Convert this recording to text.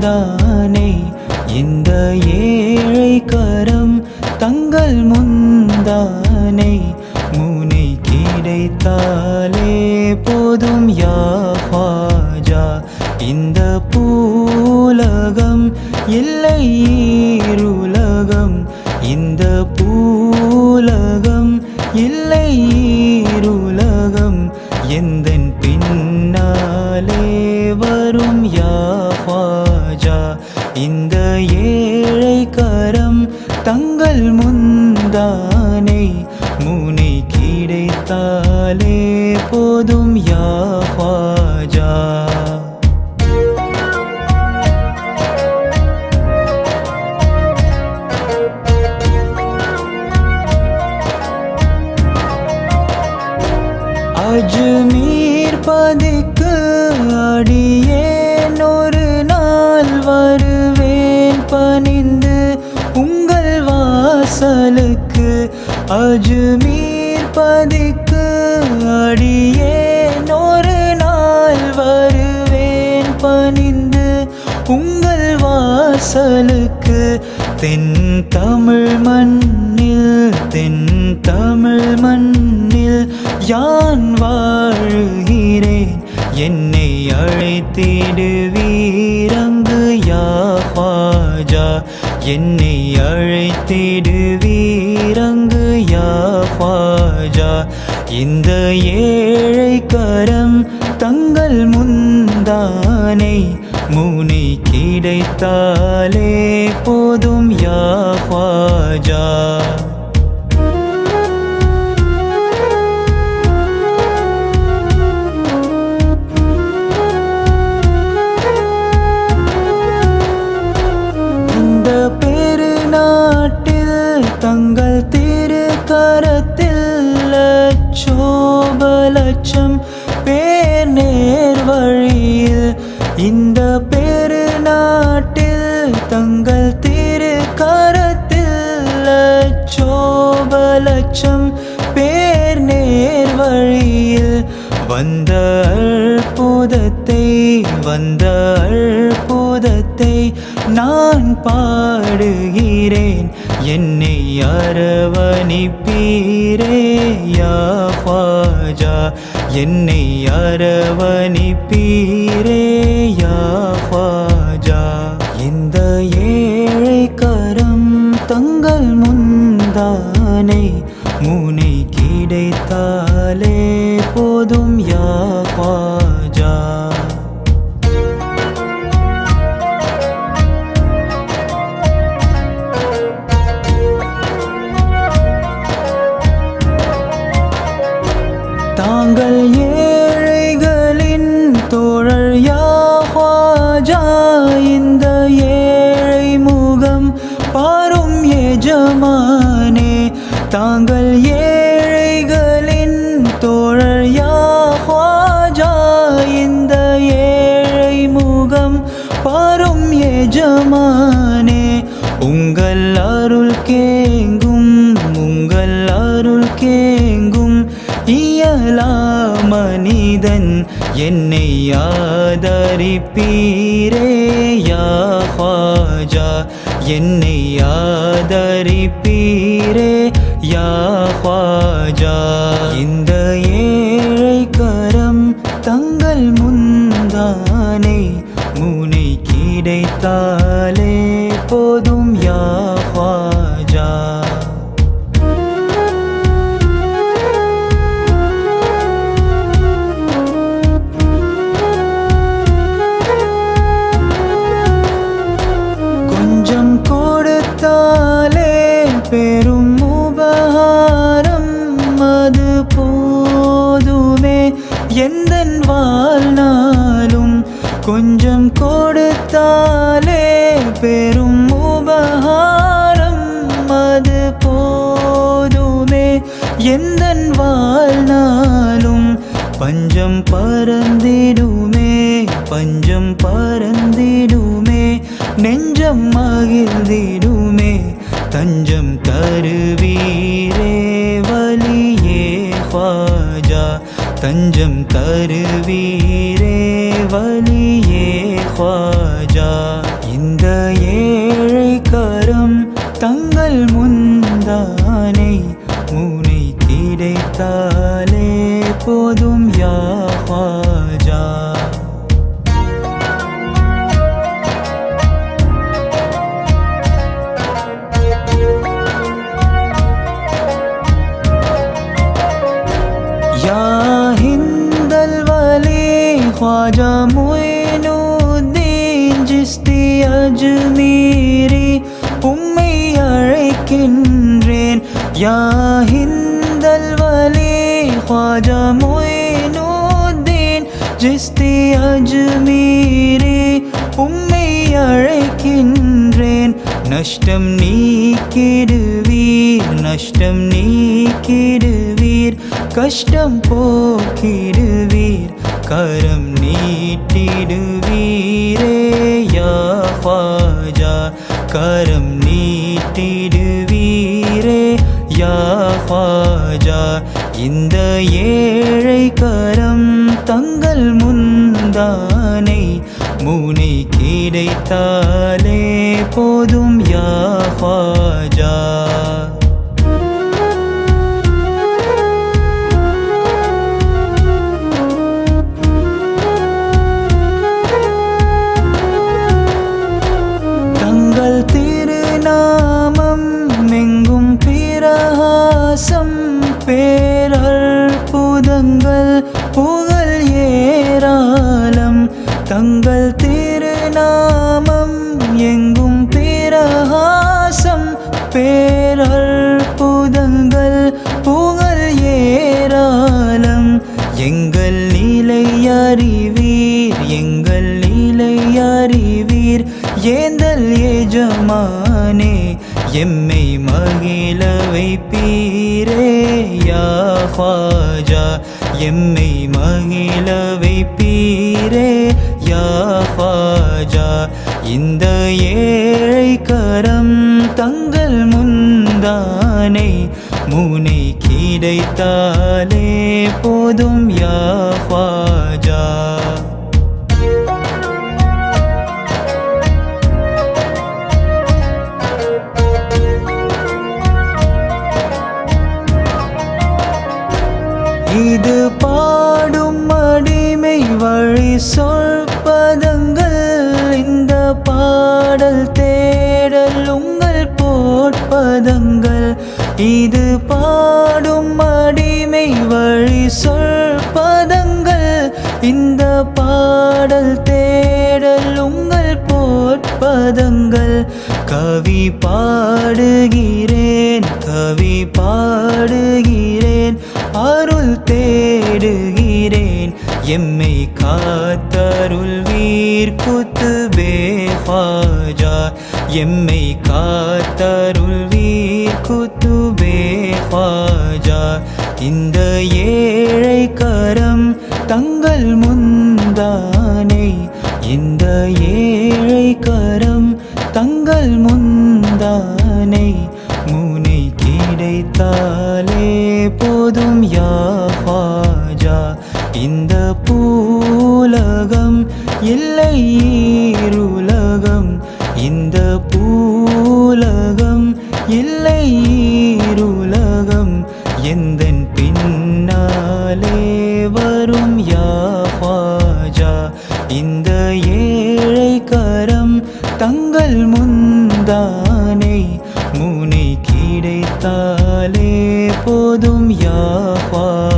முந்தானே இந்த ஏழை கரம் தங்கள் முந்தானே முனை கிடைத்தாலே போதும் யா ख्वाजा இந்த பூலகம் இல்லை ஈருலகம் இந்த பூலகம் இல்லை ஈருலகம் எந்தன் பின்னாலே வரும் யா ख्वाजा இந்த ஏழை கரம் தங்கள் முந்தானை முனை கிடைத்தாலே போதும் யா ख्वाजा அஜ்மீர் பதிக்கு அடியேன் ஒரு நாள் வருவேன் பணிந்து உங்கள் வாசலுக்கு அஜ்மீர் பதிக்கு அடியேன் ஒரு நாள் வருவேன் பணிந்து உங்கள் வாசலுக்கு தென் தமிழ் மண்ணில் யான் வாழுகிறேன் என்னை அழைத்திடுவீரங்கு யா ख्वाजा என்னை அழைத்திடுவீரங்கு யா ख्वाजा இந்த ஏழை கரம் தங்கள் முந்தானை முனை கிடைத்தாலே போதும் யா ख्वाजा தங்கள் திருக்கரத்தில் லட்சோபலட்சம் பேர் நேர் வழியில் இந்த பெருநாட்டில் தங்கள் திருக்கரத்தில் லட்சோபலட்சம் பேர் நேர் வழியில் வந்த அற்புதத்தை நான் பாடுகிறேன் என்னை அரவணிப்பீரே யா ख्वाजा என்னை அரவணிப்பீரே யா ख्वाजा இந்த ஏழை கரம் தங்கள் முந்தானை முனை கிடைத்தாலே போதும் யா ख्वाजा தாங்கள் ஏழைகளின் தோழர் யா ख्वाजा இந்த ஏழை முகம் பாரும் எஜமானே தாங்கள் ஏழைகளின் தோழர் யா ख्वाजा இந்த ஏழை முகம் பாரும் எஜமானே உங்கள் அருள் கேங்கும் இயலா மனிதன் என்னை ஆதரிப்பீரே யா ख्वाजा என்னை ஆதரிப்பீரே யா ख्वाजा இந்த ஏழை கரம் தங்கள் முந்தானை முனை கிடைத்தாலே போதும் யா ख्वाजा பெரும் உபகாரம் அது போதுமே எந்தன் வாழ்நாளும் கொஞ்சம் கொடுத்தாலே பெரும் உபகாரம் அது போதுமே எந்தன் வாழ்நாளும் பஞ்சம் பறந்திடுமே நெஞ்சம் மகிழ்ந்திடுமே தஞ்சம் தருவீரே வலியே ख्वाजा தஞ்சம் தருவீரே வலியே ख्वाजा சிஸ்தி அஜ்மீரி உம்மை அழைக்கின்றேன் யா ஹிந்தல் வலி ख्वाजा மொயினுத்தீன் சிஸ்தி அஜ்மீரி உம்மை அழைக்கின்றேன் நஷ்டம் நீக்கிடுவீர் நஷ்டம் நீக்கிடுவீர் கஷ்டம் போக்கிடுவீர் கரம் நீட்டிடுவீரே யா ख्वाजा கரம் நீட்டிடுவீரே யா ख्वाजा இந்த ஏழை கரம் தங்கள் முந்தானை முனை கிடைத்தாலே போதும் யா ख्वाजा தங்கள் திருநாமம் எங்கும் பிரகாசம் பேரற்புதங்கள் புகழ் ஏராளம் தங்கள் திருநாமம் எங்கும் பிரகாசம் பேரற்புதங்கள் புகழ் ஏராளம் எங்கள் நிலை அறிவீர் எங்கள் நிலை அறிவீர் ஏந்தல் எஜமானே எம்மை மகிழ வைப்பீரே யா ख्वाजा எம்மை மகிழ வைப்பீரே யா ख्वाजा இந்த ஏழை கரம் தங்கள் முந்தானை முனை கிடைத்தாலே போதும் யா ख्वाजा இது பாடும் அடிமை வழி சொல்பதங்கள் இந்த பாடல் தேடல் உங்கள் போட்பதங்கள் இது பாடும் அடிமை வழி சொல்பதங்கள் இந்த பாடல் தேடல் உங்கள் போட்பதங்கள் கவி பாடுகிறேன் கவி பாடுகிறேன் அருள் தேடுகிறேன் எம்மை காத்தருள்வீர் குத்துபே ख्वाजा எம்மை காத்தருள்வீர் குத்துபே ख्वाजा இந்த ஏழை கரம் தங்கள் முந்தானை இந்த ஏழை கரம் தங்கள் முந்தானை முனை கிடைத்தாலே போதும் யா ख्वाजा இந்த பூலகம் இல்லை ஈருலகம் இந்த பூலகம் இல்லை ஈருலகம் எந்தன் பின்னாலே வரும் யா ख्वाजा இந்த ஏழை கரம் தங்கள் முந்தானை முனை கிடைத்தாலே போதும் யா ख्वाजा